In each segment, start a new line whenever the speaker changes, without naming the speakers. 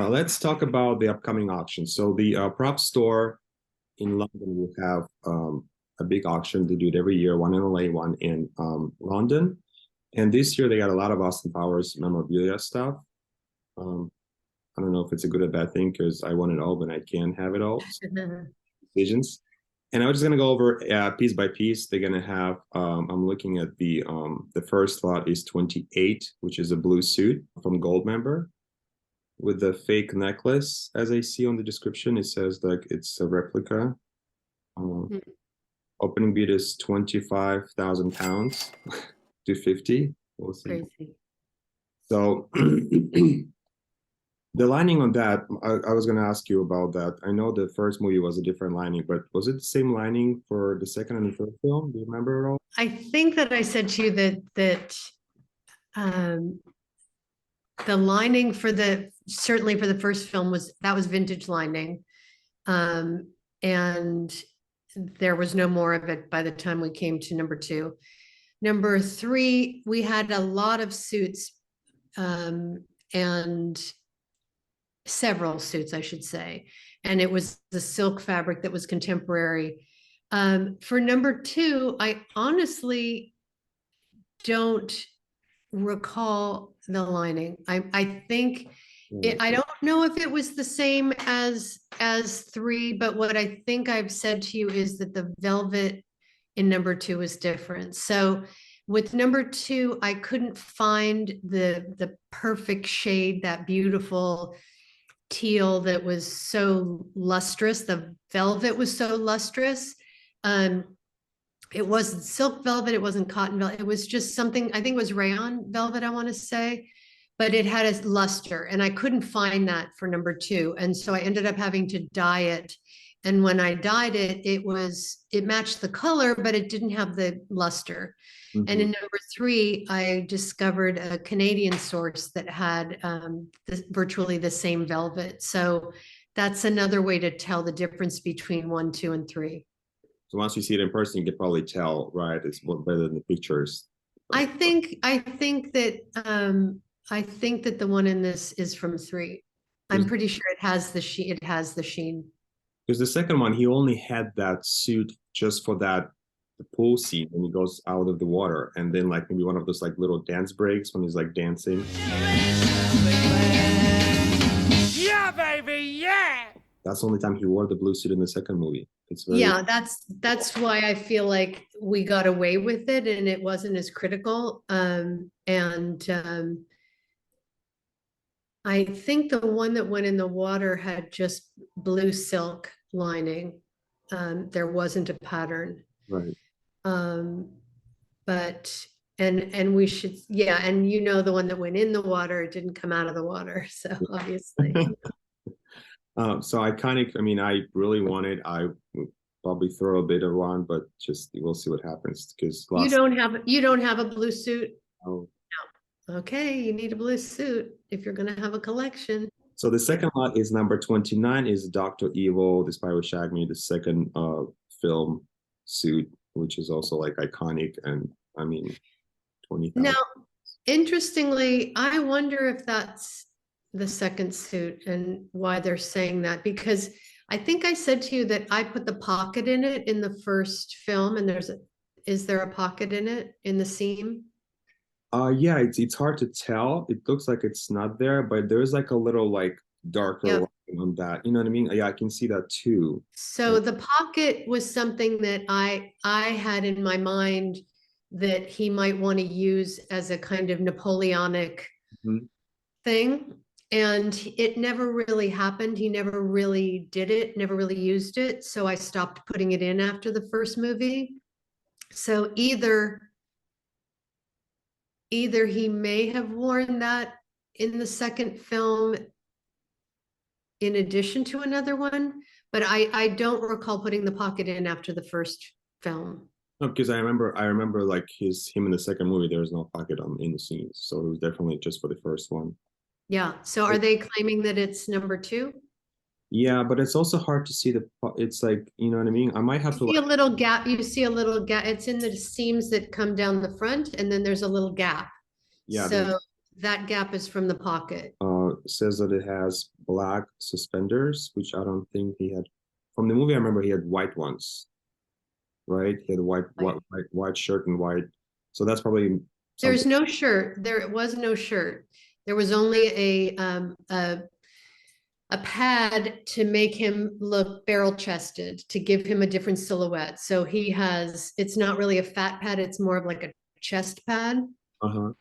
All right, let's talk about the upcoming auction. So the prop store in London will have a big auction. They do it every year, one in LA, one in London. And this year they got a lot of Austin Powers memorabilia stuff. I don't know if it's a good or bad thing because I want it all, but I can't have it all. So, decisions. And I'm just gonna go over piece by piece. They're gonna have. I'm looking at the first lot is 28, which is a blue suit from Goldmember with the fake necklace. As I see on the description, it says like it's a replica. Opening bid is £25,000 to 50. We'll see.
Crazy.
So the lining on that, I was going to ask you about that. I know the first movie was a different lining, but was it the same lining for the second and the third film? Do you remember at all?
I think that I said to you that the lining for certainly for the first film was vintage lining. And there was no more of it by the time we came to number 2. Number 3, we had a lot of suits, and several suits, I should say. And it was the silk fabric that was contemporary. For number 2, I honestly don't recall the lining. I think I don't know if it was the same as 3, but what I think I've said to you is that the velvet in number 2 is different. So with number 2, I couldn't find the perfect shade, that beautiful teal that was so lustrous. The velvet was so lustrous. It wasn't silk velvet, it wasn't cotton velvet, it was just something, I think it was rayon velvet, I want to say, but it had a luster, and I couldn't find that for number 2. And so I ended up having to dye it. And when I dyed it, it matched the color, but it didn't have the luster. And in number 3, I discovered a Canadian source that had virtually the same velvet. So that's another way to tell the difference between 1, 2, and 3.
So once you see it in person, you can probably tell, right? It's more better than the pictures.
I think that the one in this is from 3. I'm pretty sure it has the sheen. It has the sheen.
Because the second one, he only had that suit just for the pool scene when he goes out of the water, and then like maybe one of those like little dance breaks when he's like dancing.
Yeah, baby, yeah.
That's the only time he wore the blue suit in the second movie. It's very
that's why I feel like we got away with it and it wasn't as critical. I think the one that went in the water had just blue silk lining. There wasn't a pattern.
Right.
But we should, and the one that went in the water, it didn't come out of the water. So obviously.
So Iconic, I mean, I really want it. I would probably throw a bit of one, but just we'll see what happens because
you don't have a blue suit.
Oh.
No. Okay, you need a blue suit if you're going to have a collection.
So the second lot is number 29 is Dr. Evil, the Spy Who Shagged Me, the second film suit, which is also like iconic, and I mean 20,000.
Now, interestingly, I wonder if that's the second suit and why they're saying that, because I think I said to you that I put the pocket in it in the first film, and is there a pocket in it in the seam?
Yeah, it's hard to tell. It looks like it's not there, but there's like a little like darker line on that. You know what I mean? Yeah, I can see that too.
So the pocket was something that I had in my mind that he might want to use as a kind of Napoleonic thing. And it never really happened. He never really did it, never really used it. So I stopped putting it in after the first movie. So either he may have worn that in the second film in addition to another one, but I don't recall putting the pocket in after the first film.
No, because I remember like him in the second movie, there was no pocket in the scenes. So it was definitely just for the first one.
Yeah. So are they claiming that it's number 2?
Yeah, but it's also hard to see it's like, you know what I mean? I might have to
see a little gap. You see a little gap. It's in the seams that come down the front, and then there's a little gap.
Yeah.
So that gap is from the pocket.
Says that it has black suspenders, which I don't think he had. From the movie, I remember he had white ones, right? He had white shirt and white. So that's probably
There's
something.
no shirt. There was no shirt. There was only a pad to make him look barrel chested, to give him a different silhouette. So he has, it's not really a fat pad, it's more of like a chest pad
Uh-huh.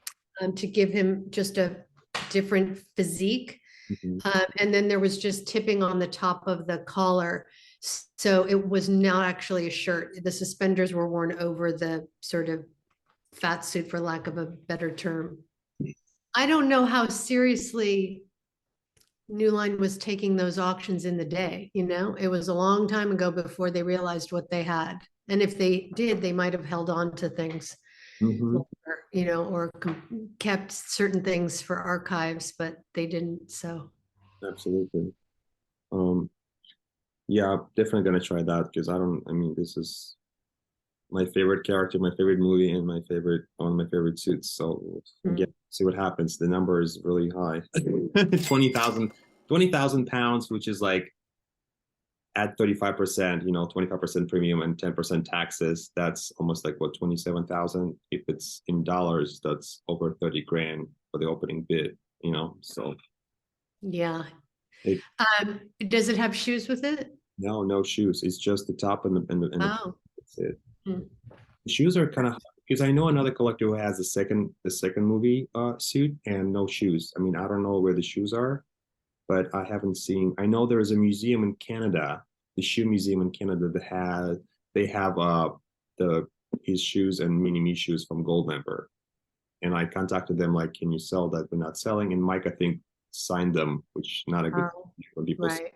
to give him just a different physique.
Mhm.
And then there was just tipping on the top of the collar. So it was not actually a shirt. The suspenders were worn over the sort of fat suit, for lack of a better term. I don't know how seriously New Line was taking those auctions in the day, you know? It was a long time ago before they realized what they had. And if they did, they might have held on to things,
Mhm.
you know, or kept certain things for archives, but they didn't, so.
Absolutely. Um, yeah, definitely gonna try that because I mean, this is my favorite character, my favorite movie, and one of my favorite suits. So again, see what happens. The number is really high. 20,000 pounds, which is like at 35%, 25% premium and 10% taxes. That's almost like what, 27,000. If it's in dollars, that's over 30 grand for the opening bid, so
Yeah.
it,
Does it have shoes with it?
no shoes. It's just the top and the
Oh.
that's it.
Hmm.
The shoes are kind of because I know another collector who has the second movie suit and no shoes. I mean, I don't know where the shoes are, but I haven't seen. I know there is a museum in Canada, the shoe museum in Canada they have the his shoes and mini me shoes from Goldmember, and I contacted them like, can you sell that? They're not selling, and Mike I think signed them, which not a good
Oh,
thing for people,
right,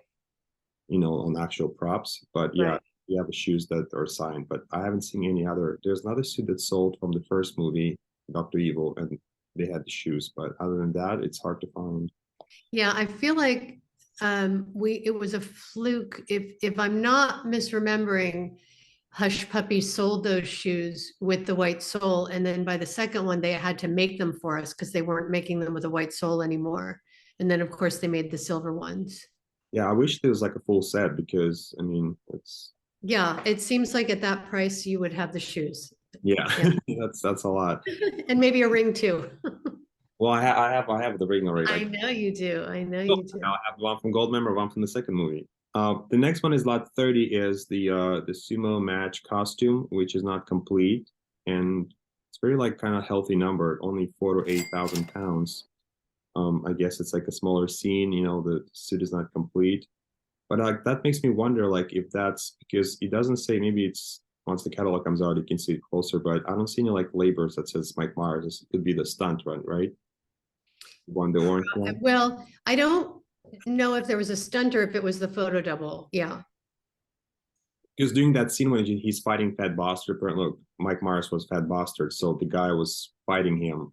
on actual props. But yeah,
right.
you have the shoes that are signed, but I haven't seen any other. There's another suit that sold from the first movie, Doctor Evil, and they had the shoes, but other than that, it's hard to find.
Yeah, I feel like it was a fluke. If I'm not misremembering, Hush Puppy sold those shoes with the white sole, and then by the second one, they had to make them for us because they weren't making them with a white sole anymore. And then, of course, they made the silver ones.
Yeah, I wish there was like a full set because I mean it's
Yeah, it seems like at that price, you would have the shoes.
yeah,
Yeah.
that's a lot.
And maybe a ring too.
Well, I have the ring already.
I
Like,
know you do. I know
oh,
you do.
now I have one from Goldmember, one from the second movie. The next one is lot 30 is the sumo match costume, which is not complete, and it's very like kind of healthy number, only 4 to 8,000 pounds. I guess it's like a smaller scene, the suit is not complete. But like that makes me wonder, like if that's because it doesn't say. Maybe it's once the catalog comes out, you can see it closer. But I don't see any like labels that says Mike Myers. It could be the stunt one, right? One, the orange one.
Well, I don't know if there was a stunt or if it was the photo double. Yeah.
Because during that scene when he's fighting Fat Bastard, apparently Mike Myers was Fat Bastard, so the guy was fighting him.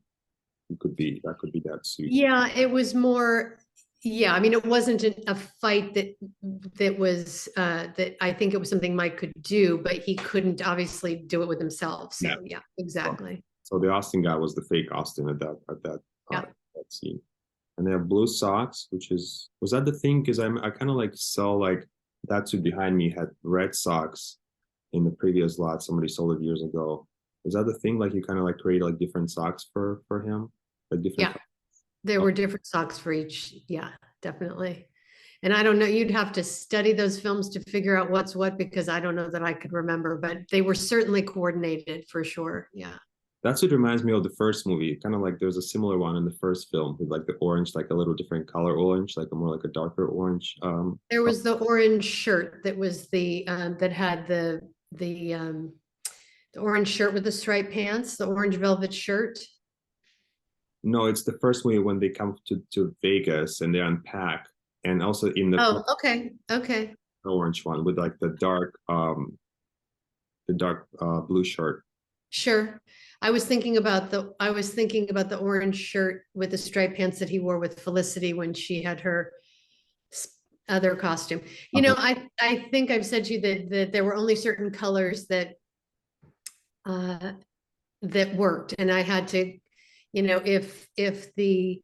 That could be that suit.
Yeah, it was more, yeah, I mean, it wasn't a fight that was that I think it was something Mike could do, but he couldn't obviously do it with himself. So yeah, exactly.
So the Austin guy was the fake Austin at
Yeah.
that scene. And they have blue socks, was that the thing? Because I kind of like saw like that suit behind me had red socks in the previous lot. Somebody sold it years ago. Was that the thing? Like you kind of like create like different socks for him, like different.
Yeah. There were different socks for each. Yeah, definitely. And I don't know, you'd have to study those films to figure out what's what, because I don't know that I could remember, but they were certainly coordinated for sure. Yeah.
That's what reminds me of the first movie. Kind of like there's a similar one in the first film with like the orange, like a little different color orange, like a more like a darker orange.
There was the orange shirt that was that had the orange shirt with the striped pants, the orange velvet shirt.
No, it's the first movie when they come to Vegas and they unpack, and also in the
Oh, okay, okay.
orange one with like the dark blue shirt.
Sure. I was thinking about the orange shirt with the striped pants that he wore with Felicity when she had her other costume. You know, I think I've said to you that there were only certain colors that that worked, and I had to you know, if the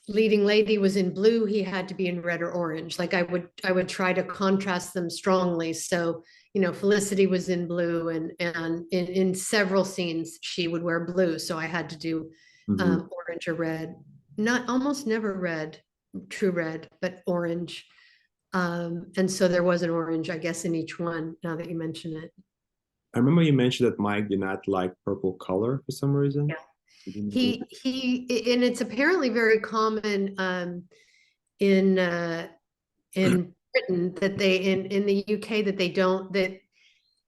leading lady was in blue, he had to be in red or orange. Like I would try to contrast them strongly. So, you know, Felicity was in blue, and in several scenes she would wear blue. So I had to do orange or red. Not almost never red, true red, but orange. And so there was an orange, I guess, in each one, now that you mention it.
I remember you mentioned that Mike did not like purple color for some reason.
Yeah. And it's apparently very common in Britain that they in the UK that they don't, that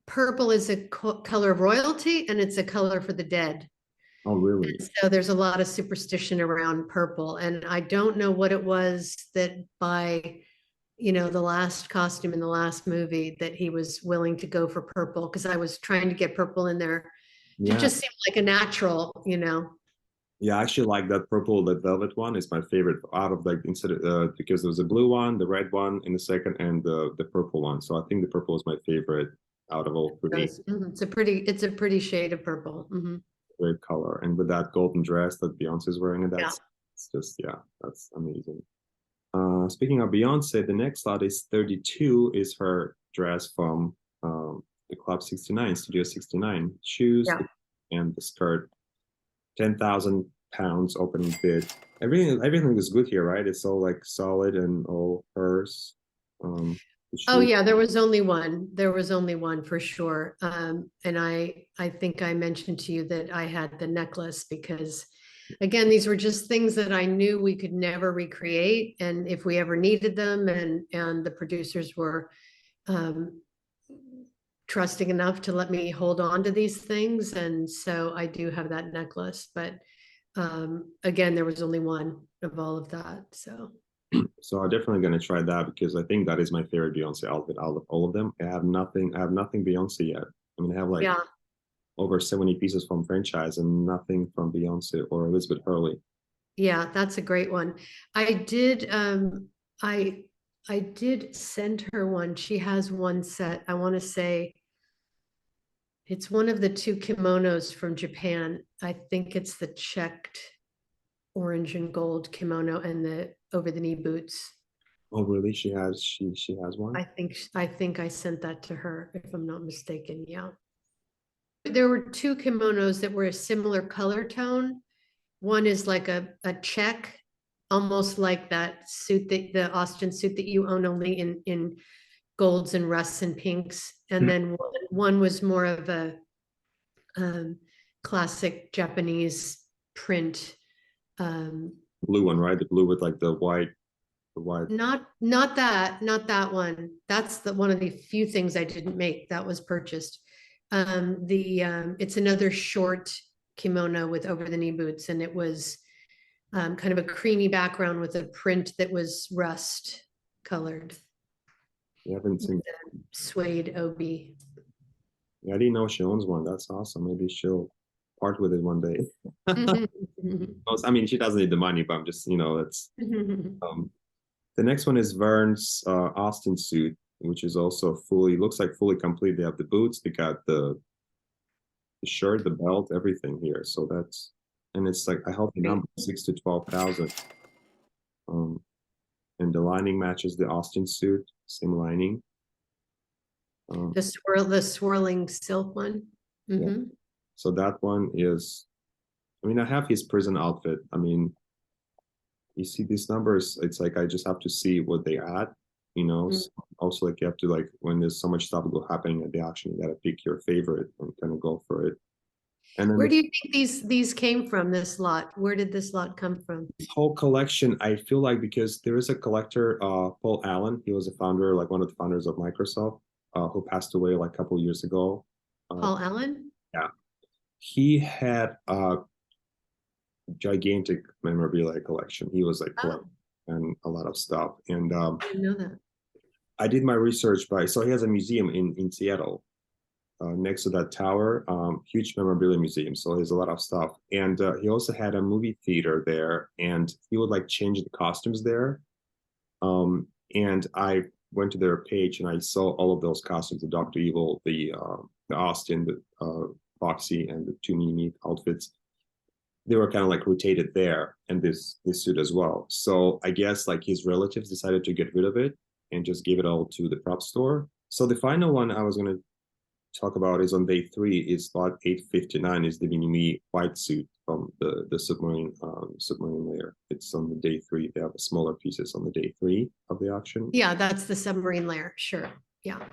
purple is a color of royalty and it's a color for the dead.
Oh, really?
And so there's a lot of superstition around purple, and I don't know what it was that by, you know, the last costume in the last movie that he was willing to go for purple, because I was trying to get purple in there to just seem like a natural, you know.
Yeah, I actually like that purple, that velvet one is my favorite out of, like, instead of because there was a blue one, the red one in the second, and the purple one. So I think the purple is my favorite out of all three.
It's a pretty shade of purple.
Great color, and with that golden dress that Beyonce's wearing, and that's it's just, yeah, that's amazing. Speaking of Beyonce, the next lot is 32, is her dress from the Club 69, Studio 69. Shoes and the skirt, 10,000 pounds opening bid. Everything is good here, right? It's all like solid and all hers.
Oh yeah, there was only one. There was only one for sure. And I think I mentioned to you that I had the necklace because, again, these were just things that I knew we could never recreate, and if we ever needed them, and the producers were trusting enough to let me hold on to these things, and so I do have that necklace. But again, there was only one of all of that.
So I'm definitely gonna try that, because I think that is my favorite Beyonce outfit out of all of them. I have nothing Beyonce yet. I mean, I have like over 70 pieces from franchise and nothing from Beyonce or Elizabeth Hurley.
Yeah, that's a great one. I did I did send her one. She has one set. I want to say it's one of the two kimonos from Japan. I think it's the checked orange and gold kimono and the over the knee boots.
Oh, really? She has one?
I think I sent that to her, if I'm not mistaken. Yeah. There were two kimonos that were a similar color tone. One is like a check, almost like that suit, that the Austin suit that you own, only in golds and rusts and pinks. And then one was more of a classic Japanese print.
Blue one, right? The blue with like the white.
Not that one. That's the one of the few things I didn't make that was purchased. It's another short kimono with over the knee boots, and it was kind of a creamy background with a print that was rust colored.
You haven't seen
suede obi.
Yeah, I didn't know she owns one. That's awesome. Maybe she'll part with it one day. I mean, she doesn't need the money, but I'm just, you know, it's the next one is Vern's Austin suit, which is also looks like fully complete. They have the boots, they got the shirt, the belt, everything here. So that's, and it's like a healthy number, 6 to 12,000. And the lining matches the Austin suit, same lining.
The swirling silk one.
Yeah. So that one is, I mean, I have his prison outfit. I mean, you see these numbers, it's like I just have to see what they add, you know. So also, like, you have to, like, when there's so much stuff happening at the auction, you gotta pick your favorite and kind of go for it. And then
where do you think these came from, this lot? Where did this lot come from?
This whole collection, I feel like, because there is a collector, Paul Allen, he was a founder, like one of the founders of Microsoft, who passed away like a couple of years ago.
Paul Allen?
Yeah. He had a gigantic memorabilia collection. He was like collecting and a lot of stuff. And
I didn't know that.
I did my research so he has a museum in Seattle, next to that tower, huge memorabilia museum. So there's a lot of stuff. And he also had a movie theater there, and he would like change the costumes there. And I went to their page and I saw all of those costumes: the Dr. Evil, the Austin, the Foxy, and the 2 Mini outfits. they were kind of like rotated there and this suit as well. So I guess like his relatives decided to get rid of it and just give it all to the prop store. So the final one I was gonna talk about is on day 3. Is lot 859 is the mini white suit from the submarine layer. It's on the day 3. They have smaller pieces on the day 3 of the auction.
Yeah, that's the submarine layer. Sure. Yeah.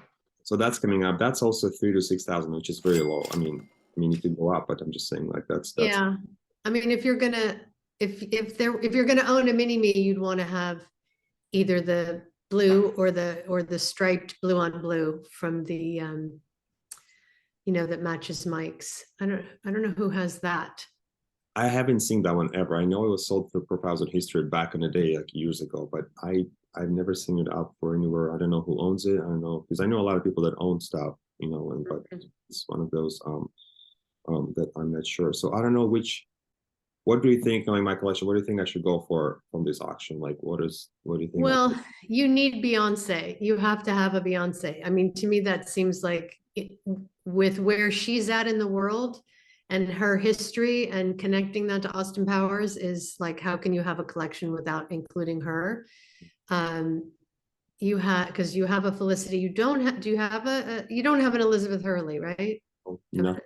So that's coming up. That's also 3,000 to 6,000, which is very low. I mean, it could go up, but I'm just saying like that's
Yeah. I mean, if you're gonna own a mini me, you'd want to have either the blue or the striped blue on blue from the that matches Mike's. I don't know who has that.
I haven't seen that one ever. I know it was sold for 4,000 history back in the day, like years ago, but I've never seen it out for anywhere. I don't know who owns it. I don't know, because I know a lot of people that own stuff, but it's one of those that I'm not sure. So I don't know what do you think, knowing my collection, what do you think I should go for from this auction? Like what do you think?
Well, you need Beyonce. You have to have a Beyonce. I mean, to me, that seems like with where she's at in the world and her history and connecting that to Austin Powers is like, how can you have a collection without including her? Because you have a Felicity, you don't have, do you have you don't have an Elizabeth Hurley, right?
Nothing.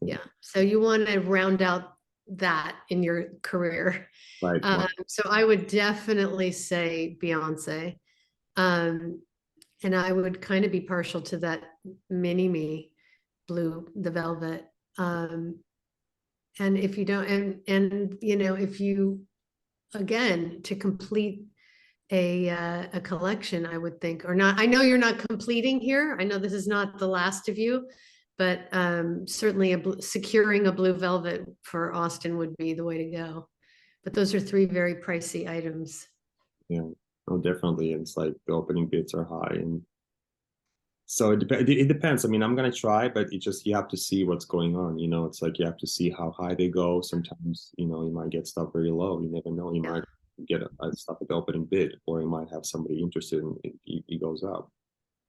Yeah. So you want to round out that in your career.
Right.
So I would definitely say Beyonce. And I would kind of be partial to that mini me blue, the velvet. And if you don't, and if you, again, to complete a collection, I would think, or not, I know you're not completing here. I know this is not the last of you, but certainly securing a blue velvet for Austin would be the way to go. But those are 3 very pricey items.
Yeah, oh, definitely. It's like the opening bids are high, and so it depends. I mean, I'm gonna try, but you have to see what's going on. It's like you have to see how high they go. Sometimes, you might get stuff very low. You never know. You might get a stuff at the opening bid, or you might have somebody interested and it goes up.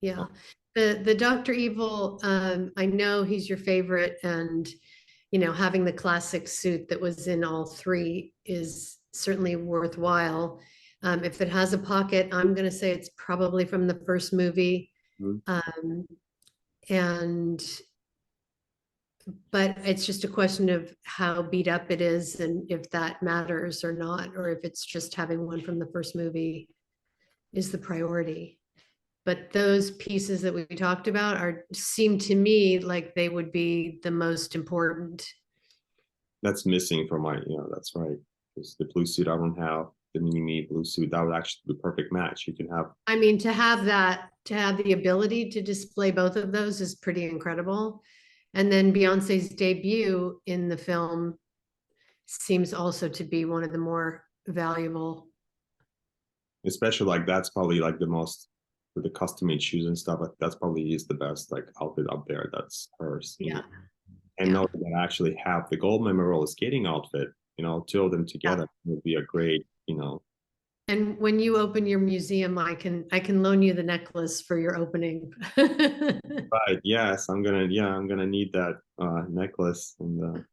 Yeah. The Dr. Evil, I know he's your favorite, and having the classic suit that was in all 3 is certainly worthwhile. If it has a pocket, I'm going to say it's probably from the first movie.
Mm-hmm.
But it's just a question of how beat up it is and if that matters or not, or if it's just having one from the first movie is the priority. But those pieces that we talked about seem to me like they would be the most important.
That's missing from that's right. Because the blue suit I don't have, the mini blue suit, that would actually be a perfect match. You can have.
I mean, to have the ability to display both of those is pretty incredible. And then Beyonce's debut in the film seems also to be one of the more valuable.
Especially like that's probably like the most, with the custom made shoes and stuff, that's probably is the best like outfit up there. That's hers.
Yeah.
And know that I actually have the gold memorial skating outfit, 2 of them together would be a great,
And when you open your museum, I can loan you the necklace for your opening.
Right. Yes, I'm gonna need that necklace, and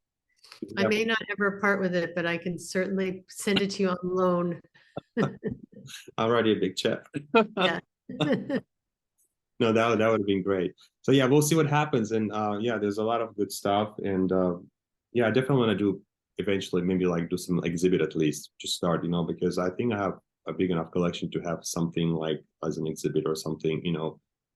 I may not ever part with it, but I can certainly send it to you on loan.
I'll write you a big check.
Yeah.
No, that would have been great. So yeah, we'll see what happens. And there's a lot of good stuff. And I definitely want to do eventually, maybe like do some exhibit at least to start, because I think I have a big enough collection to have something like as an exhibit or something,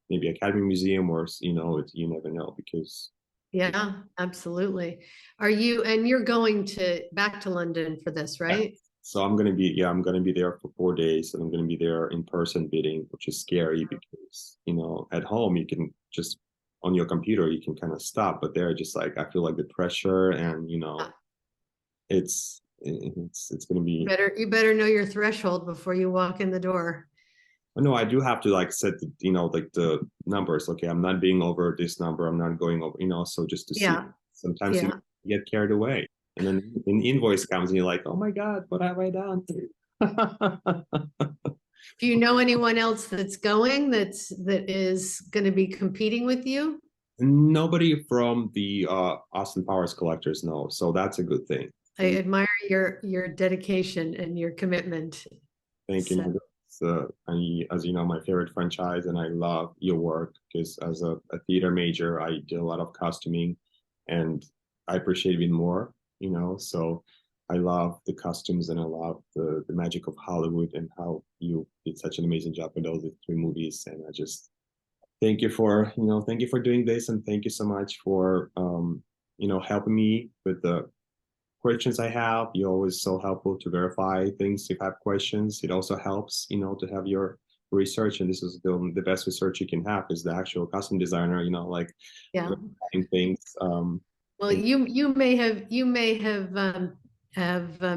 maybe Academy Museum, or you never know, because
yeah, absolutely. You're going back to London for this, right?
Yeah. So I'm gonna be there for 4 days, and I'm gonna be there in person bidding, which is scary because at home you can just on your computer you can kind of stop, but there just like I feel like the pressure, and it's gonna be
You better know your threshold before you walk in the door.
No, I do have to like set the like the numbers. Okay, I'm not being over this number. I'm not going over. So just to see. Sometimes you get carried away, and then an invoice comes, and you're like, "Oh my God, what have I done?"
Do you know anyone else that is going to be competing with you?
Nobody from the Austin Powers collectors, no. So that's a good thing.
I admire your dedication and your commitment.
Thank you.
So,
As you know, my favorite franchise, and I love your work because as a theater major, I did a lot of costuming, and I appreciate it even more. So I love the costumes and I love the magic of Hollywood and how you did such an amazing job with those 3 movies. And I just thank you for doing this, and thank you so much for helping me with the questions I have. You're always so helpful to verify things if I have questions. It also helps, to have your research, and this is the best research you can have is the actual custom designer, like
yeah.
verifying things.
Well, you may have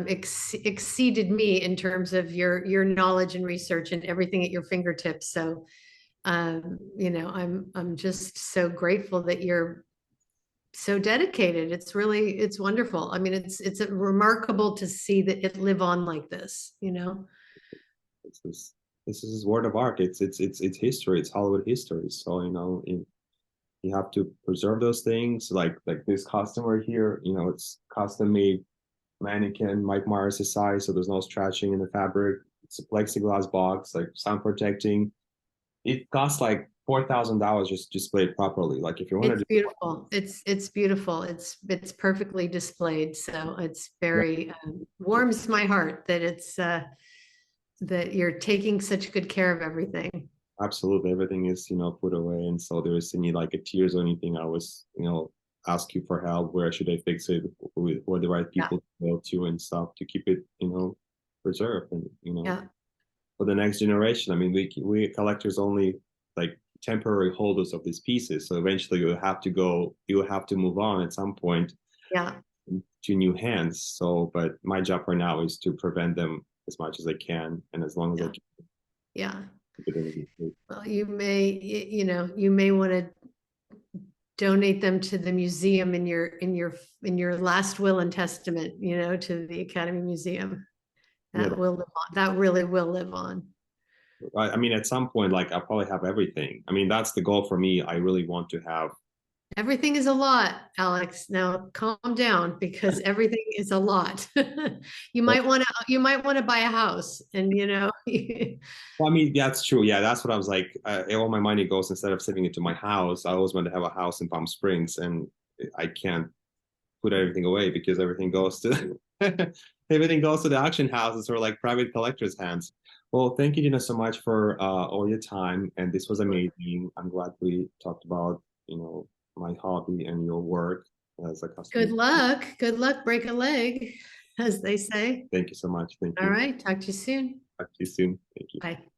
exceeded me in terms of your knowledge and research and everything at your fingertips. So, I'm just so grateful that you're so dedicated. It's wonderful. I mean, it's remarkable to see that it live on like this.
This is this is word of art. It's history. It's Hollywood history. So you have to preserve those things. Like this customer here, it's custom made mannequin, Mike Myers' size, so there's no stretching in the fabric. It's a plexiglass box, like sound protecting. It costs like $4,000 just displayed properly. Like if you want
It's
to
beautiful. It's beautiful. It's perfectly displayed. So it's very warms my heart that it's that you're taking such good care of everything.
absolutely everything is put away, and so there is any like a tears or anything, I was ask you for help. Where should I fix it? Who are the right
Yeah.
people to go to and stuff to keep it preserved, and
Yeah.
for the next generation. I mean, we collectors only like temporary holders of these pieces. So eventually you will have to move on at some point
Yeah.
to new hands. So, but my job right now is to prevent them as much as I can, and as long as I
Yeah.
can.
Yeah.
Keep it in a good shape.
Well, you may want to donate them to the museum in your last will and testament, to the Academy Museum.
Yeah,
That will live on. That really will live on.
I mean, at some point, like I'll probably have everything. I mean, that's the goal for me. I really want to have.
Everything is a lot, Alex. Now calm down because everything is a lot. You might want to buy a house and
Well, I mean, that's true. Yeah, that's what I was like. All my money goes instead of saving it to my house. I always want to have a house in Palm Springs, and I can't put everything away because everything goes to everything goes to the auction houses or like private collectors' hands. Well, thank you, Dina, so much for all your time, and this was amazing. I'm glad we talked about my hobby and your work as a customer.
Good luck. Good luck. Break a leg, as they say.
Thank you so much. Thank
All
you.
right. Talk to you soon.
Talk to you soon. Thank you.
Bye.